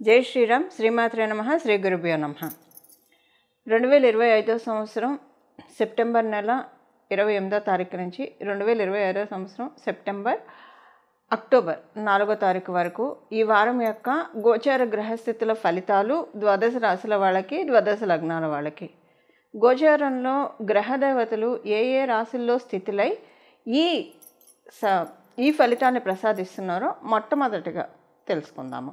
జై శ్రీరామ్. శ్రీమాత్రే నమః. శ్రీ గురుభ్యో నమః. 2025 సంవత్సరం సెప్టెంబర్ నెల 28వ తారీఖు నుంచి 2025 సంవత్సరం అక్టోబర్ 4వ తారీఖు వరకు ఈ వారం యొక్క గోచార గ్రహస్థితుల ఫలితాలు ద్వాదశ రాశుల వాళ్ళకి, ద్వాదశ లగ్నాల వాళ్ళకి. గోచారంలో గ్రహదేవతలు ఏ ఏ రాశుల్లో స్థితులై ఈ ఫలితాన్ని ప్రసాదిస్తున్నారో మొట్టమొదటిగా తెలుసుకుందాము.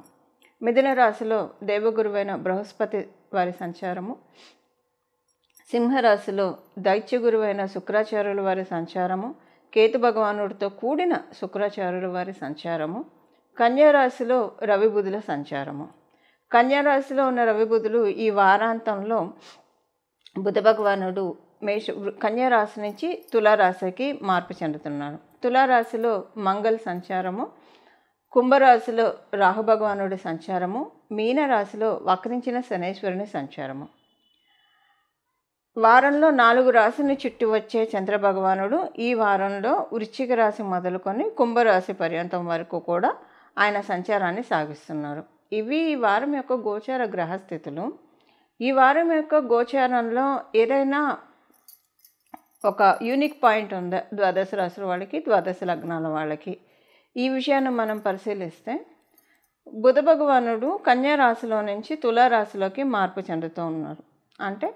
మిథున రాశిలో దేవగురువైన బృహస్పతి వారి సంచారము, సింహరాశిలో దైత్య గురువైన శుక్రాచార్యుల వారి సంచారము, కేతు భగవానుడితో కూడిన శుక్రాచార్యుల వారి సంచారము, కన్యారాశిలో రవి బుధుల సంచారము. కన్యారాశిలో ఉన్న రవి బుధులు ఈ వారాంతంలో బుధ భగవానుడు కన్యారాశి నుంచి తులారాశికి మార్పు చెందుతున్నాడు. తులారాశిలో మంగళ సంచారము, కుంభరాశిలో రాహుభగవానుడి సంచారము, మీనరాశిలో వక్రించిన శనేశ్వరుని సంచారము. వారంలో 4 రాశిని చుట్టి వచ్చే చంద్రభగవానుడు ఈ వారంలో వృశ్చిక రాశి మొదలుకొని కుంభరాశి పర్యంతం వరకు కూడా ఆయన సంచారాన్ని సాగిస్తున్నారు. ఇవి ఈ వారం యొక్క గోచార గ్రహస్థితులు. ఈ వారం యొక్క గోచారంలో ఏదైనా ఒక యూనిక్ పాయింట్ ఉందా ద్వాదశ రాశుల వాళ్ళకి, ద్వాదశ లగ్నాల వాళ్ళకి? ఈ విషయాన్ని మనం పరిశీలిస్తే బుధ భగవానుడు కన్యా రాశిలో నుంచి తులారాశిలోకి మార్పు చెందుతూ ఉన్నారు. అంటే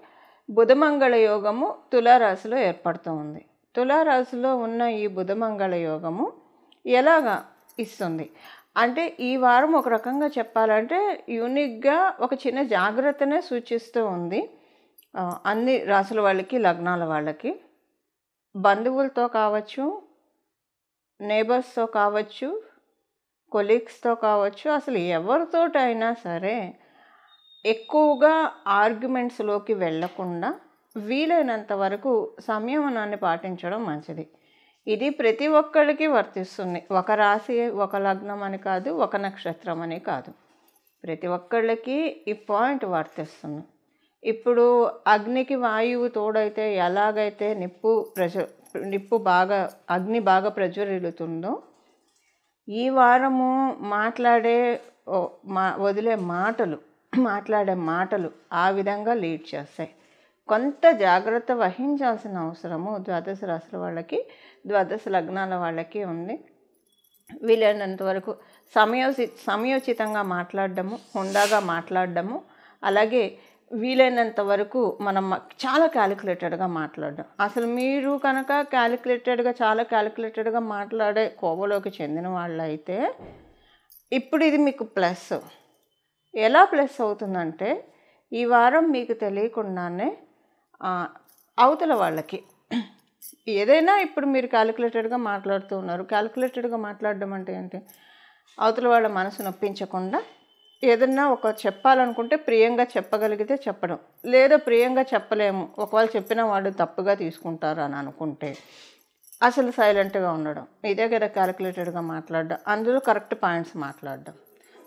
బుధమంగళ యోగము తులారాశిలో ఏర్పడుతూ ఉంది. తులారాశిలో ఉన్న ఈ బుధమంగళ యోగము ఎలాగా ఇస్తుంది అంటే ఈ వారం ఒక రకంగా చెప్పాలంటే యూనిక్గా ఒక చిన్న జాగ్రత్తనే సూచిస్తూ ఉంది. అన్ని రాశుల వాళ్ళకి, లగ్నాల వాళ్ళకి, బంధువులతో కావచ్చు, నేబర్స్తో కావచ్చు, కొలీగ్స్తో కావచ్చు, అసలు ఎవరితోటైనా సరే ఎక్కువగా ఆర్గ్యుమెంట్స్లోకి వెళ్ళకుండా వీలైనంత వరకు సంయమనాన్ని పాటించడం మంచిది. ఇది ప్రతి ఒక్కరికి వర్తిస్తుంది. ఒక రాశి, ఒక లగ్నం అని కాదు, ఒక నక్షత్రం అని కాదు, ప్రతి ఒక్కళ్ళకి ఈ పాయింట్ వర్తిస్తుంది. ఇప్పుడు అగ్నికి వాయువు తోడైతే ఎలాగైతే అగ్ని బాగా ప్రజ్వరిల్లుతుందో ఈ వారము మాట్లాడే మాటలు ఆ విధంగా లీడ్ చేస్తాయి. కొంత జాగ్రత్త వహించాల్సిన అవసరము ద్వాదశ రాశుల వాళ్ళకి, ద్వాదశ లగ్నాల వాళ్ళకి ఉంది. వీలైనంత వరకు సమయోచితంగా మాట్లాడడము, హుందాగా మాట్లాడడము, అలాగే వీలైనంత వరకు మనం చాలా క్యాలిక్యులేటెడ్గా మాట్లాడడం. అసలు మీరు కనుక చాలా క్యాలిక్యులేటెడ్గా మాట్లాడే కోవలోకి చెందిన వాళ్ళు అయితే ఇప్పుడు ఇది మీకు ప్లస్. ఎలా ప్లస్ అవుతుందంటే ఈ వారం మీకు తెలియకుండానే అవతల వాళ్ళకి ఏదైనా ఇప్పుడు మీరు క్యాలిక్యులేటెడ్గా మాట్లాడుతూ ఉన్నారు. క్యాలిక్యులేటెడ్గా మాట్లాడడం అంటే ఏంటి? అవతల వాళ్ళ మనసు నొప్పించకుండా ఏదన్నా ఒక చెప్పాలనుకుంటే ప్రియంగా చెప్పగలిగితే చెప్పడం, లేదా ప్రియంగా చెప్పలేము, ఒకవేళ చెప్పిన వాడు తప్పుగా తీసుకుంటారు అని అనుకుంటే అసలు సైలెంట్గా ఉండడం. ఇదే కదా క్యాలిక్యులేటెడ్గా మాట్లాడడం, అందులో కరెక్ట్ పాయింట్స్ మాట్లాడడం.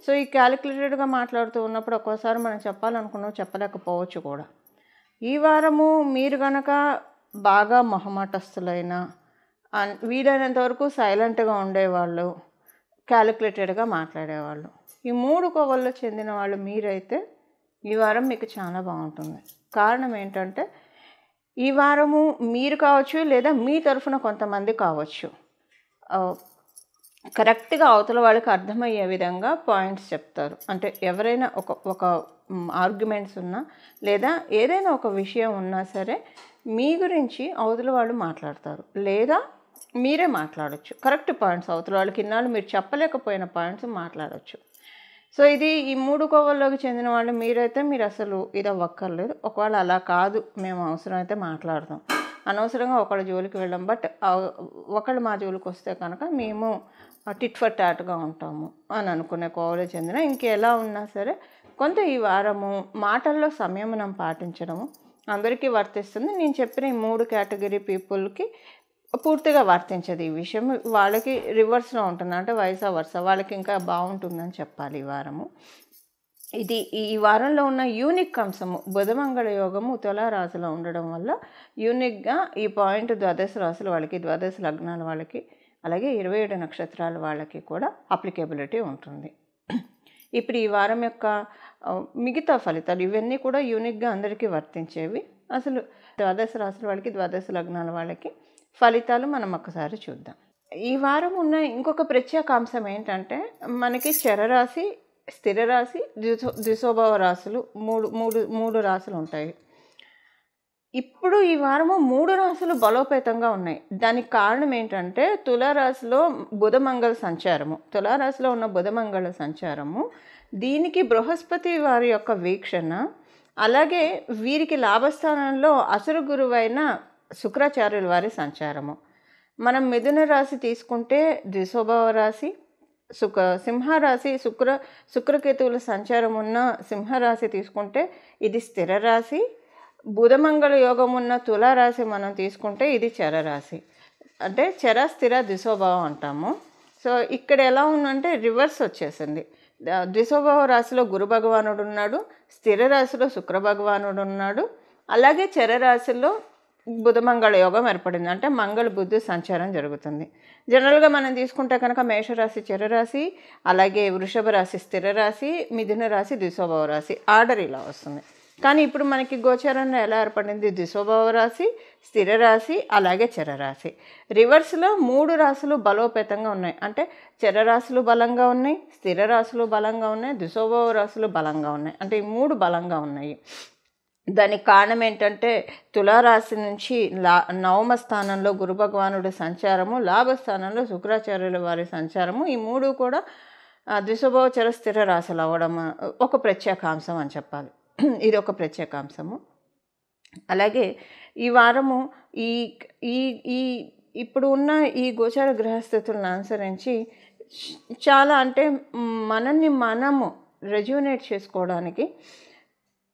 సో ఈ క్యాలిక్యులేటెడ్గా మాట్లాడుతూ ఉన్నప్పుడు ఒక్కోసారి మనం చెప్పాలనుకున్నాం చెప్పలేకపోవచ్చు కూడా. ఈ వారము మీరు కనుక బాగా మొహమాటస్తులైన, వీలైనంత వరకు సైలెంట్గా ఉండేవాళ్ళు, క్యాలిక్యులేటెడ్గా మాట్లాడేవాళ్ళు, ఈ 3 కోవల్లో చెందిన వాళ్ళు మీరైతే ఈ వారం మీకు చాలా బాగుంటుంది. కారణం ఏంటంటే ఈ వారము మీరు కావచ్చు, లేదా మీ తరఫున కొంతమంది కావచ్చు, కరెక్ట్గా అవతల వాళ్ళకి అర్థమయ్యే విధంగా పాయింట్స్ చెప్తారు. అంటే ఎవరైనా ఒక ఆర్గ్యుమెంట్స్ ఉన్నా, లేదా ఏదైనా ఒక విషయం ఉన్నా సరే మీ గురించి అవతల వాళ్ళు మాట్లాడతారు, లేదా మీరే మాట్లాడచ్చు. కరెక్ట్ పాయింట్స్ అవతల వాళ్ళకి ఇన్నాళ్ళు మీరు చెప్పలేకపోయిన పాయింట్స్ మాట్లాడచ్చు. సో ఇది ఈ 3 కోవల్లోకి చెందిన వాళ్ళు మీరైతే మీరు అసలు ఇది అవ్వక్కర్లేదు. ఒకవేళ అలా కాదు, మేము అవసరమైతే మాట్లాడతాం, అనవసరంగా ఒకళ్ళ జోలికి వెళ్ళాం, బట్ ఒకళ్ళు మా జోలికి వస్తే కనుక మేము టిట్ ఫర్ టాట్గా ఉంటాము అని అనుకునే కోవలో చెందిన ఇంకెలా ఉన్నా సరే కొంత ఈ వారము మాటల్లో సంయమనం పాటించడము అందరికీ వర్తిస్తుంది. నేను చెప్పిన ఈ 3 కేటగిరీ పీపుల్కి పూర్తిగా వర్తించదు ఈ విషయం. వాళ్ళకి రివర్స్లో ఉంటుంది, అంటే వైసా వర్స, వాళ్ళకి ఇంకా బాగుంటుందని చెప్పాలి ఈ వారము. ఇది ఈ వారంలో ఉన్న యూనిక్ అంశము బుధమంగళ యోగము తులారాశిలో ఉండడం వల్ల యూనిక్గా ఈ పాయింట్ ద్వాదశ రాశుల వాళ్ళకి, ద్వాదశ లగ్నాల వాళ్ళకి, అలాగే 27 నక్షత్రాల వాళ్ళకి కూడా అప్లికేబిలిటీ ఉంటుంది. ఇప్పుడు ఈ వారం యొక్క మిగతా ఫలితాలు ఇవన్నీ కూడా యూనిక్గా అందరికీ వర్తించేవి. అసలు ద్వాదశ రాశుల వాళ్ళకి, ద్వాదశ లగ్నాల వాళ్ళకి ఫలితాలు మనం ఒక్కసారి చూద్దాం. ఈ వారం ఉన్న ఇంకొక ప్రత్యేకాంశం ఏంటంటే, మనకి చరరాశి, స్థిర రాశి, ద్విశోభావ రాశులు మూడు రాశులు ఉంటాయి. ఇప్పుడు ఈ వారము 3 రాశులు బలోపేతంగా ఉన్నాయి. దానికి కారణం ఏంటంటే, తులారాశిలో బుధమంగళ సంచారము, తులారాశిలో ఉన్న బుధమంగళ సంచారము, దీనికి బృహస్పతి వారి యొక్క వీక్షణ, అలాగే వీరికి లాభస్థానంలో అసురు గురువైన శుక్రాచార్యుల వారి సంచారము. మనం మిథున రాశి తీసుకుంటే ద్విశోభావ రాశి, సింహరాశి శుక్రకేతువుల సంచారం ఉన్న సింహరాశి తీసుకుంటే ఇది స్థిర రాశి. బుధమంగళ యోగం ఉన్న తులారాశి మనం తీసుకుంటే ఇది చరరాశి. అంటే చర స్థిర ద్విశోభావం అంటాము. సో ఇక్కడ ఎలా ఉందంటే రివర్స్ వచ్చేసింది. ద్విశోభావ రాశిలో గురు భగవానుడు ఉన్నాడు, స్థిర రాశిలో శుక్ర భగవానుడు ఉన్నాడు, అలాగే చరరాశిలో బుధమంగళ యోగం ఏర్పడింది. అంటే మంగళ బుద్ధి సంచారం జరుగుతుంది. జనరల్గా మనం తీసుకుంటే కనుక మేషరాశి చరరాశి, అలాగే వృషభ రాశి స్థిర రాశి, మిథున రాశి ద్విశోభావ రాశి, ఆర్డర్ ఇలా వస్తుంది. కానీ ఇప్పుడు మనకి గోచారంలో ఎలా ఏర్పడింది? ద్విశోభావ రాశి, స్థిర రాశి, అలాగే చరరాశి. రివర్స్లో 3 రాశులు బలోపేతంగా ఉన్నాయి. అంటే చరరాశులు బలంగా ఉన్నాయి, స్థిర రాశులు బలంగా ఉన్నాయి, ద్విశోభావ రాశులు బలంగా ఉన్నాయి. అంటే ఈ 3 బలంగా ఉన్నాయి. దానికి కారణం ఏంటంటే, తులారాశి నుంచి నవమ స్థానంలో గురు భగవానుడి సంచారము, లాభస్థానంలో శుక్రాచార్యుల వారి సంచారము, ఈ 3 కూడా ద్విశోభావ చర స్థిర రాశులు అవ్వడం ఒక ప్రత్యేకాంశం అని చెప్పాలి. ఇది ఒక ప్రత్యేకాంశము. అలాగే ఈ వారము ఈ ఈ ఈ ఇప్పుడు ఉన్న ఈ గోచార గ్రహస్థితులను అనుసరించి చాలా అంటే మనల్ని మనము రెజ్యూనేట్ చేసుకోవడానికి,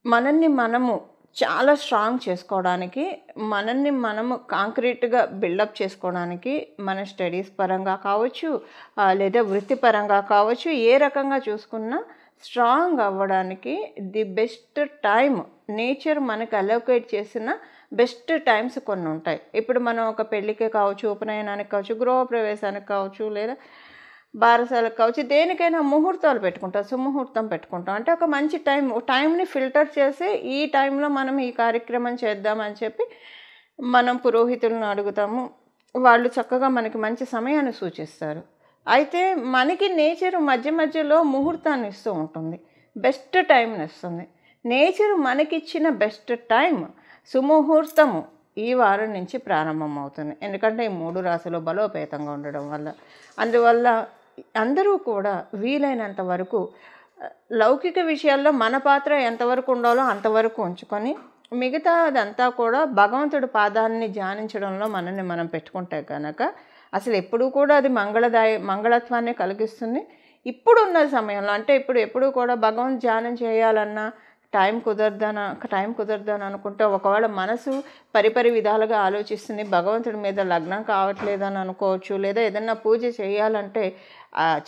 మనల్ని మనము చాలా స్ట్రాంగ్ చేసుకోవడానికి, మనల్ని మనము కాంక్రీట్గా బిల్డప్ చేసుకోవడానికి, మన స్టడీస్ పరంగా కావచ్చు, లేదా వృత్తిపరంగా కావచ్చు, ఏ రకంగా చూసుకున్నా స్ట్రాంగ్ అవ్వడానికి ది బెస్ట్ టైం నేచర్ మనకు అలోకేట్ చేసిన బెస్ట్ టైమ్స్ కొన్ని ఉంటాయి. ఇప్పుడు మనం ఒక పెళ్ళికే కావచ్చు, ఉపనయనానికి కావచ్చు, గృహప్రవేశానికి కావచ్చు, లేదా బారసాలకు కావచ్చు, దేనికైనా ముహూర్తాలు పెట్టుకుంటాం, సుముహూర్తం పెట్టుకుంటాం. అంటే ఒక మంచి టైంని ఫిల్టర్ చేసి ఈ టైంలో మనం ఈ కార్యక్రమం చేద్దామని చెప్పి మనం పురోహితులను అడుగుతాము. వాళ్ళు చక్కగా మనకి మంచి సమయాన్ని సూచిస్తారు. అయితే మనకి నేచర్ మధ్య మధ్యలో ముహూర్తాన్ని ఇస్తూ ఉంటుంది, బెస్ట్ టైంని ఇస్తుంది. నేచర్ మనకిచ్చిన బెస్ట్ టైం సుముహూర్తము ఈ వారం నుంచి ప్రారంభమవుతుంది. ఎందుకంటే ఈ 3 రాశులు బలోపేతంగా ఉండడం వల్ల. అందువల్ల అందరూ కూడా వీలైనంత వరకు లౌకిక విషయాల్లో మన పాత్ర ఎంతవరకు ఉండాలో అంతవరకు ఉంచుకొని, మిగతా అదంతా కూడా భగవంతుడి పాదాన్ని ధ్యానించడంలో మనల్ని మనం పెట్టుకుంటే కనుక అసలు ఎప్పుడూ కూడా అది మంగళత్వాన్ని కలిగిస్తుంది. ఇప్పుడున్న సమయంలో అంటే ఎప్పుడు కూడా భగవంతు ధ్యానం చేయాలన్నా టైం కుదరదని అనుకుంటే, ఒకవేళ మనసు పరిపరి విధాలుగా ఆలోచిస్తుంది, భగవంతుడి మీద లగ్నం కావట్లేదని అనుకోవచ్చు, లేదా ఏదన్నా పూజ చేయాలంటే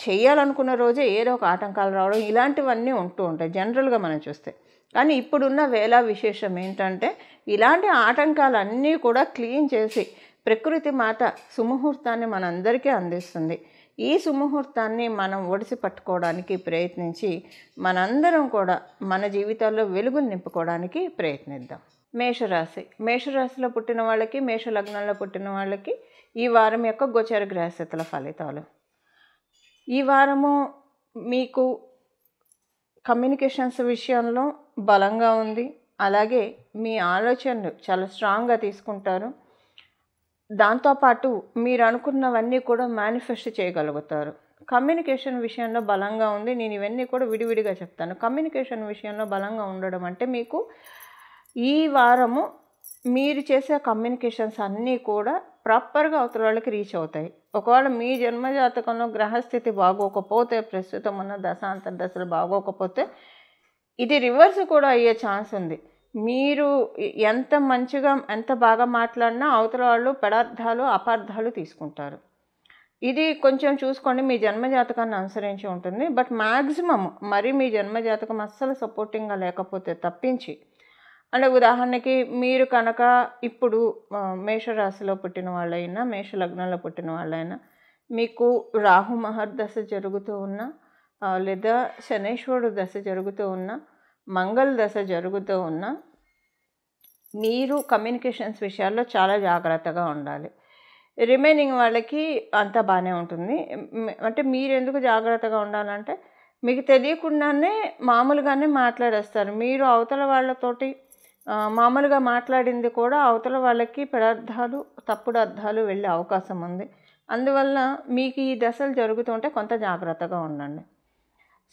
చేయాలనుకున్న రోజే ఏదో ఒక ఆటంకాలు రావడం, ఇలాంటివన్నీ ఉంటూ ఉంటాయి జనరల్గా మనం చూస్తే. కానీ ఇప్పుడున్న వేళ విశేషం ఏంటంటే, ఇలాంటి ఆటంకాలన్నీ కూడా క్లీన్ చేసి ప్రకృతి మాత సుముహూర్తాన్ని మనందరికీ అందిస్తుంది. ఈ సుముహూర్తాన్ని మనం ఒడిసి పట్టుకోవడానికి ప్రయత్నించి మనందరం కూడా మన జీవితాల్లో వెలుగులు నింపుకోవడానికి ప్రయత్నిద్దాం. మేషరాశిలో పుట్టిన వాళ్ళకి, మేష లగ్నంలో పుట్టిన వాళ్ళకి ఈ వారం యొక్క గోచర గ్రహస్థితుల ఫలితాలు. ఈ వారము మీకు కమ్యూనికేషన్స్ విషయంలో బలంగా ఉంది. అలాగే మీ ఆలోచనలు చాలా స్ట్రాంగ్గా తీసుకుంటారు. దాంతోపాటు మీరు అనుకున్నవన్నీ కూడా మేనిఫెస్ట్ చేయగలుగుతారు. కమ్యూనికేషన్ విషయంలో బలంగా ఉంది. నేను ఇవన్నీ కూడా విడివిడిగా చెప్తాను. కమ్యూనికేషన్ విషయంలో బలంగా ఉండడం అంటే, మీకు ఈ వారము మీరు చేసే కమ్యూనికేషన్స్ అన్నీ కూడా ప్రాపర్గా అవతల వాళ్ళకి రీచ్ అవుతాయి. ఒకవేళ మీ జన్మజాతకంలో గ్రహస్థితి బాగోకపోతే, ప్రస్తుతం ఉన్న దశాంతర దశలు బాగోకపోతే, ఇది రివర్స్ కూడా అయ్యే ఛాన్స్ ఉంది. మీరు ఎంత బాగా మాట్లాడినా అవతల వాళ్ళు పెడార్థాలు, అపార్థాలు తీసుకుంటారు. ఇది కొంచెం చూసుకోండి, మీ జన్మజాతకాన్ని అనుసరించి ఉంటుంది. బట్ మ్యాక్సిమం మరి మీ జన్మజాతకం అస్సలు సపోర్టింగ్గా లేకపోతే తప్పించి, అంటే ఉదాహరణకి మీరు కనుక ఇప్పుడు మేషరాశిలో పుట్టిన వాళ్ళైనా, మేష లగ్నంలో పుట్టిన వాళ్ళైనా, మీకు రాహు మహర్దశ జరుగుతూ ఉన్నా, లేదా శనైశ్వరుడు దశ జరుగుతూ ఉన్నా, మంగళ దశ జరుగుతూ ఉన్నా మీరు కమ్యూనికేషన్స్ విషయాల్లో చాలా జాగ్రత్తగా ఉండాలి. రిమైనింగ్ వాళ్ళకి అంతా బాగానే ఉంటుంది. అంటే మీరెందుకు జాగ్రత్తగా ఉండాలంటే మీకు తెలియకుండానే మామూలుగానే మాట్లాడేస్తారు. మీరు అవతల వాళ్ళతోటి మామూలుగా మాట్లాడింది కూడా అవతల వాళ్ళకి పెడార్థాలు, తప్పుడు అర్థాలు వెళ్ళే అవకాశం ఉంది. అందువల్ల మీకు ఈ దశలు జరుగుతుంటే కొంత జాగ్రత్తగా ఉండండి.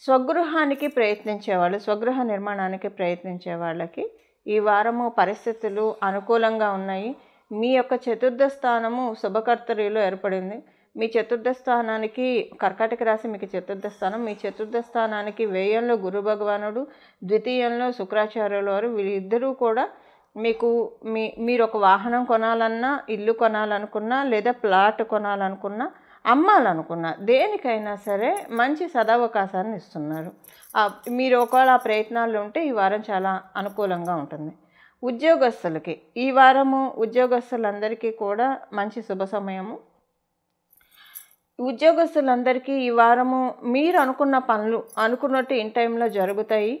స్వగృహానికి ప్రయత్నించేవాళ్ళు, స్వగృహ నిర్మాణానికి ప్రయత్నించే వాళ్ళకి ఈ వారము పరిస్థితులు అనుకూలంగా ఉన్నాయి. మీ యొక్క చతుర్థ స్థానము శుభకర్తరిలో ఏర్పడింది. మీ చతుర్థ స్థానానికి కర్కాటక రాశి మీకు చతుర్థ స్థానం. మీ చతుర్థ స్థానానికి వ్యయంలో గురు భగవానుడు, ద్వితీయంలో శుక్రాచార్యుల వారు, వీళ్ళిద్దరూ కూడా మీకు మీరు ఒక వాహనం కొనాలన్నా, ఇల్లు కొనాలనుకున్నా, లేదా ప్లాట్ కొనాలనుకున్నా, అమ్మాలనుకున్నా, దేనికైనా సరే మంచి సదవకాశాన్ని ఇస్తున్నారు. మీరు ఒకవేళ ఆ ప్రయత్నాలు ఉంటే ఈ వారం చాలా అనుకూలంగా ఉంటుంది. ఉద్యోగస్తులకి ఈ వారము ఉద్యోగస్తులందరికీ కూడా మంచి శుభ సమయము. ఉద్యోగస్తులందరికీ ఈ వారము మీరు అనుకున్న పనులు అనుకున్నట్టు ఇన్ టైంలో జరుగుతాయి.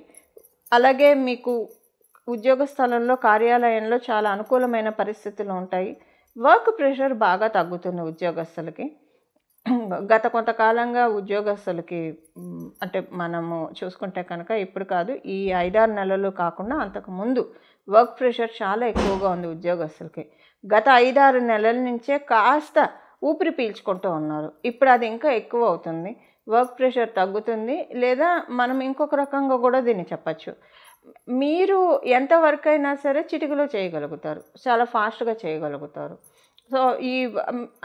అలాగే మీకు ఉద్యోగ స్థలంలో, కార్యాలయంలో చాలా అనుకూలమైన పరిస్థితులు ఉంటాయి. వర్క్ ప్రెషర్ బాగా తగ్గుతుంది ఉద్యోగస్తులకి. గత కొంతకాలంగా ఉద్యోగస్తులకి అంటే మనము చూసుకుంటే కనుక ఇప్పుడు కాదు, ఈ 5-6 నెలలు కాకుండా అంతకుముందు వర్క్ ప్రెషర్ చాలా ఎక్కువగా ఉంది ఉద్యోగస్తులకి. గత 5-6 నెలల నుంచే కాస్త ఊపిరి పీల్చుకుంటూ ఉన్నారు. ఇప్పుడు అది ఇంకా ఎక్కువ అవుతుంది. వర్క్ ప్రెషర్ తగ్గుతుంది. లేదా మనం ఇంకొక రకంగా కూడా దీన్ని చెప్పచ్చు, మీరు ఎంత వర్క్ అయినా సరే చిటికలో చేయగలుగుతారు, చాలా ఫాస్ట్గా చేయగలుగుతారు. సో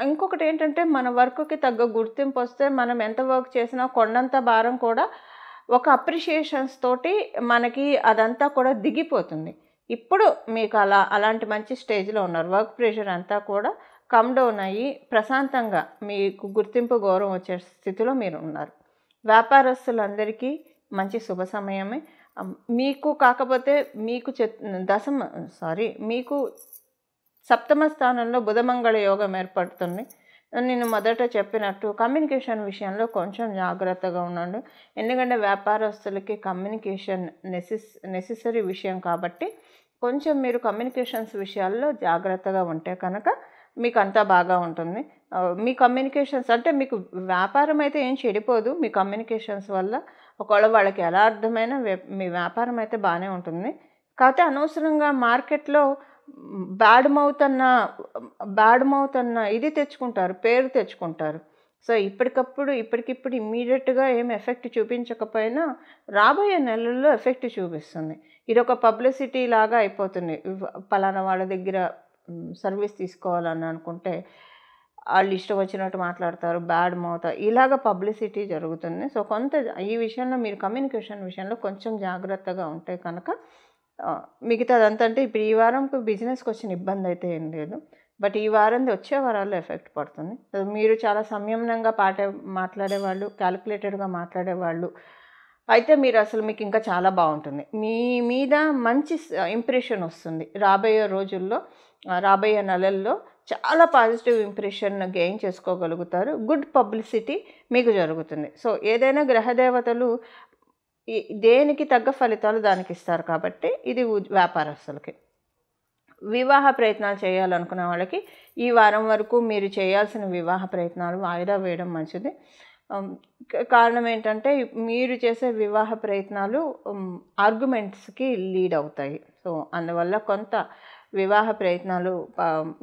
ఇంకొకటి ఏంటంటే మన వర్క్కి తగ్గ గుర్తింపు వస్తే మనం ఎంత వర్క్ చేసినా కొండంత భారం కూడా ఒక అప్రిషియేషన్స్ తోటి మనకి అదంతా కూడా దిగిపోతుంది. ఇప్పుడు మీకు అలాంటి మంచి స్టేజ్లో ఉన్నారు. వర్క్ ప్రెషర్ అంతా కూడా కమ్ డౌన్ అయ్యి ప్రశాంతంగా మీకు గుర్తింపు, గౌరవం వచ్చే స్థితిలో మీరు ఉన్నారు. వ్యాపారస్తులందరికీ మంచి శుభ సమయమే. మీకు కాకపోతే మీకు మీకు సప్తమ స్థానంలో బుధమంగళ యోగం ఏర్పడుతుంది. నేను మొదట చెప్పినట్టు కమ్యూనికేషన్ విషయంలో కొంచెం జాగ్రత్తగా ఉండండి. ఎందుకంటే వ్యాపారస్తులకి కమ్యూనికేషన్ నెసెసరీ విషయం కాబట్టి కొంచెం మీరు కమ్యూనికేషన్స్ విషయాల్లో జాగ్రత్తగా ఉంటే కనుక మీకు అంతా బాగా ఉంటుంది. మీ కమ్యూనికేషన్స్ అంటే మీకు వ్యాపారం అయితే ఏం చెడిపోదు మీ కమ్యూనికేషన్స్ వల్ల. ఒకవేళ వాళ్ళకి ఎలా అర్థమైనా మీ వ్యాపారం అయితే బాగానే ఉంటుంది. కాకపోతే అనవసరంగా మార్కెట్లో బ్యాడ్ మౌత్ అన్న ఇది తెచ్చుకుంటారు, పేరు తెచ్చుకుంటారు. సో ఇప్పటికిప్పుడు ఇమ్మీడియట్గా ఏం ఎఫెక్ట్ చూపించకపోయినా రాబోయే నెలల్లో ఎఫెక్ట్ చూపిస్తుంది. ఇది ఒక పబ్లిసిటీ లాగా అయిపోతుంది. పలానా వాళ్ళ దగ్గర సర్వీస్ తీసుకోవాలని అనుకుంటే వాళ్ళు ఇష్టం వచ్చినట్టు మాట్లాడతారు, బ్యాడ్ మౌత్, ఇలాగ పబ్లిసిటీ జరుగుతుంది. సో కొంత ఈ విషయంలో మీరు కమ్యూనికేషన్ విషయంలో కొంచెం జాగ్రత్తగా ఉంటే కనుక మిగతాదంతా అంటే ఇప్పుడు ఈ వారంకు బిజినెస్కి వచ్చిన ఇబ్బంది అయితే ఏం లేదు. బట్ ఈ వారంది వచ్చే వారాల్లో ఎఫెక్ట్ పడుతుంది. మీరు చాలా సంయమనంగా మాట్లాడేవాళ్ళు, క్యాలిక్యులేటెడ్గా మాట్లాడేవాళ్ళు అయితే మీకు ఇంకా చాలా బాగుంటుంది. మీ మీద మంచి ఇంప్రెషన్ వస్తుంది. రాబోయే రోజుల్లో, రాబోయే నెలల్లో చాలా పాజిటివ్ ఇంప్రెషన్ గెయిన్ చేసుకోగలుగుతారు. గుడ్ పబ్లిసిటీ మీకు జరుగుతుంది. సో ఏదైనా గ్రహదేవతలు దేనికి తగ్గ ఫలితాలు దానికి ఇస్తారు కాబట్టి ఇది వ్యాపారస్తులకి. వివాహ ప్రయత్నాలు చేయాలనుకునే వాళ్ళకి ఈ వారం వరకు మీరు చేయాల్సిన వివాహ ప్రయత్నాలు వాయిదా వేయడం మంచిది. కారణం ఏంటంటే మీరు చేసే వివాహ ప్రయత్నాలు ఆర్గ్యుమెంట్స్కి లీడ్ అవుతాయి. సో అందువల్ల కొంత వివాహ ప్రయత్నాలు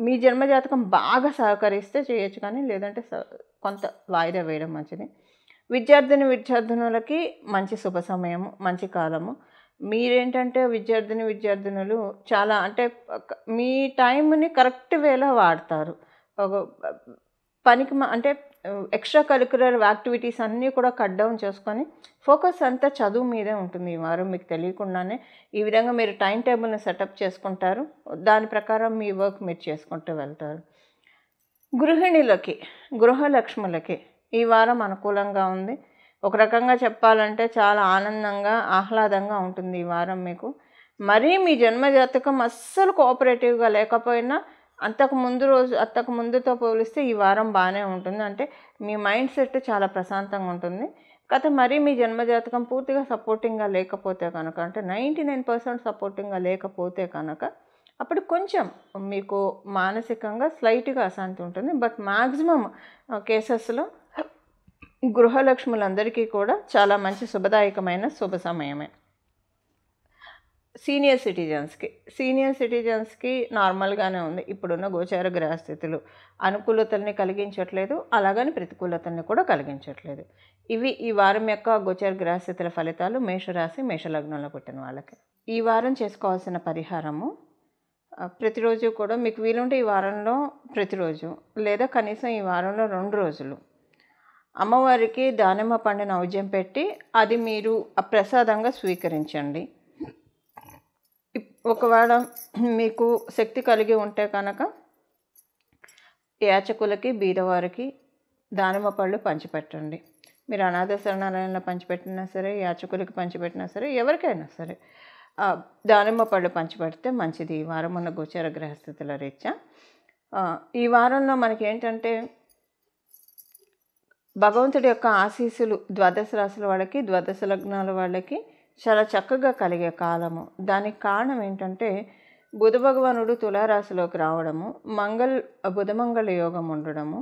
మీ జన్మజాతకం బాగా సహకరిస్తే చేయొచ్చు, కానీ లేదంటే కొంత వాయిదా వేయడం మంచిది. విద్యార్థినులకి మంచి శుభ సమయము, మంచి కాలము. మీరేంటంటే విద్యార్థినులు చాలా అంటే మీ టైంని కరెక్ట్ వేలో వాడతారు. పనికి అంటే ఎక్స్ట్రా కరిక్యులర్ యాక్టివిటీస్ అన్నీ కూడా కట్ డౌన్ చేసుకొని ఫోకస్ అంతా చదువు మీదే ఉంటుంది ఈ వారం. మీకు తెలియకుండానే ఈ విధంగా మీరు టైం టేబుల్ని సెటప్ చేసుకుంటారు. దాని ప్రకారం మీ వర్క్ మీరు చేసుకుంటూ వెళ్తారు. గృహలక్ష్ములకి ఈ వారం అనుకూలంగా ఉంది. ఒక రకంగా చెప్పాలంటే చాలా ఆనందంగా, ఆహ్లాదంగా ఉంటుంది ఈ వారం మీకు. మరీ మీ జన్మజాతకం అస్సలు కోఆపరేటివ్గా లేకపోయినా అంతకు ముందుతో పోలిస్తే ఈ వారం బాగానే ఉంటుంది. అంటే మీ మైండ్ సెట్ చాలా ప్రశాంతంగా ఉంటుంది. కాకపోతే మరీ మీ జన్మజాతకం పూర్తిగా సపోర్టింగ్గా లేకపోతే కనుక, అంటే 99% సపోర్టింగ్గా లేకపోతే కనుక, అప్పుడు కొంచెం మీకు మానసికంగా స్లైట్గా అశాంతి ఉంటుంది. బట్ మ్యాక్సిమం కేసెస్లో గృహలక్ష్ములందరికీ కూడా చాలా మంచి శుభదాయకమైన శుభ సమయమే. సీనియర్ సిటిజన్స్కి నార్మల్గానే ఉంది. ఇప్పుడున్న గోచార గ్రహస్థితులు అనుకూలతల్ని కలిగించట్లేదు, అలాగని ప్రతికూలతల్ని కూడా కలిగించట్లేదు. ఇవి ఈ వారం యొక్క గోచార గ్రహస్థితుల ఫలితాలు మేషరాశి మేషలగ్నంలో పుట్టిన వాళ్ళకి. ఈ వారం చేసుకోవాల్సిన పరిహారము, ప్రతిరోజు కూడా మీకు వీలుంటే ఈ వారంలో ప్రతిరోజు లేదా కనీసం ఈ వారంలో 2 రోజులు అమ్మవారికి దానిమ్మ పండు నైవేద్యం పెట్టి అది మీరు ప్రసాదంగా స్వీకరించండి. ఒకవేళ మీకు శక్తి కలిగి ఉంటే కనుక యాచకులకి, బీదవారికి దానిమ్మ పళ్ళు పంచిపెట్టండి. మీరు అనాథ శరణాలయంలో పంచిపెట్టినా సరే, యాచకులకి పంచిపెట్టినా సరే, ఎవరికైనా సరే దానిమ్మ పళ్ళు పంచిపెడితే మంచిది ఈ వారం ఉన్న గోచార గ్రహస్థితుల రీత్యా. ఈ వారంలో మనకి ఏంటంటే భగవంతుడి యొక్క ఆశీస్సులు ద్వాదశ రాశుల వాళ్ళకి, ద్వాదశ లగ్నాల వాళ్ళకి చాలా చక్కగా కలిగే కాలము. దానికి కారణం ఏంటంటే బుధ భగవానుడు తులారాశిలోకి రావడము, బుధమంగళ యోగం ఉండడము,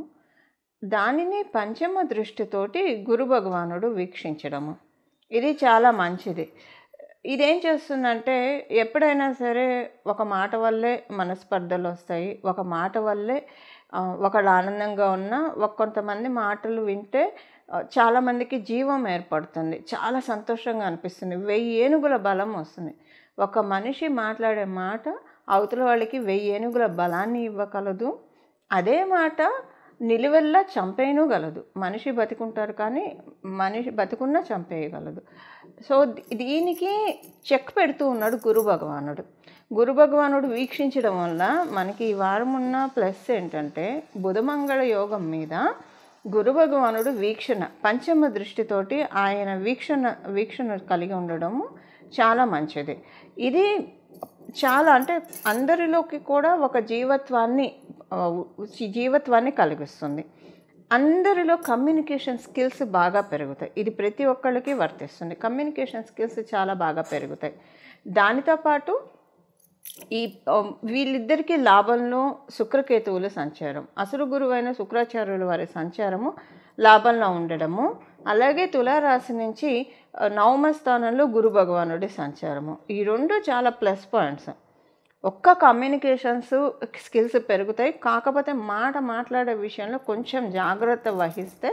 దానిని పంచమ దృష్టితోటి గురు భగవానుడు వీక్షించడము. ఇది చాలా మంచిది. ఇదేం చేస్తుందంటే ఎప్పుడైనా సరే ఒక మాట వల్లే మనస్పర్ధలు వస్తాయి, ఒక మాట వల్లే ఒకళ్ళు ఆనందంగా ఉన్నా కొంతమంది మాటలు వింటే చాలామందికి జీవం ఏర్పడుతుంది, చాలా సంతోషంగా అనిపిస్తుంది, 1000 ఏనుగుల బలం వస్తుంది. ఒక మనిషి మాట్లాడే మాట అవతల వాళ్ళకి 1000 ఏనుగుల బలాన్ని ఇవ్వగలదు. అదే మాట నిలువెల్లా చంపేయగలదు. మనిషి బతికుంటారు కానీ మనిషి బతికున్నా చంపేయగలదు. సో దీనికి చెక్ పెడుతూ ఉన్నాడు గురు భగవానుడు వీక్షించడం వల్ల మనకి ఈ వారం ఉన్న ప్లస్ ఏంటంటే బుధమంగళ యోగం మీద గురు భగవానుడు వీక్షణ పంచమ దృష్టితోటి ఆయన వీక్షణ కలిగి ఉండడము చాలా మంచిది. ఇది చాలా అంటే అందరిలోకి కూడా ఒక జీవత్వాన్ని కలిగిస్తుంది. అందరిలో కమ్యూనికేషన్ స్కిల్స్ బాగా పెరుగుతాయి. ఇది ప్రతి ఒక్కళ్ళకి వర్తిస్తుంది. కమ్యూనికేషన్ స్కిల్స్ చాలా బాగా పెరుగుతాయి. దానితో పాటు వీళ్ళిద్దరికీ లాభంలో శుక్రకేతువుల సంచారం, అసురు గురువైన శుక్రాచార్యుల వారి సంచారము లాభంలో ఉండడము, అలాగే తులారాశి నుంచి 9వ స్థానంలో గురు భగవానుడి సంచారము, ఈ 2 చాలా ప్లస్ పాయింట్స్. ఒక్క కమ్యూనికేషన్స్ స్కిల్స్ పెరుగుతాయి. కాకపోతే మాట్లాడే విషయంలో కొంచెం జాగ్రత్త వహిస్తే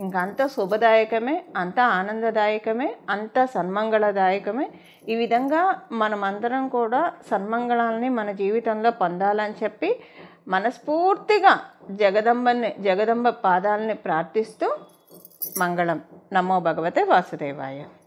ఇంకంత శుభదాయకమే, అంత ఆనందదాయకమే, అంత సన్మంగళదాయకమే. ఈ విధంగా మనమందరం కూడా సన్మంగళాలని మన జీవితంలో పొందాలని చెప్పి మనస్ఫూర్తిగా జగదంబ పాదాలని ప్రార్థిస్తూ మంగళం. నమో భగవతే వాసుదేవాయ.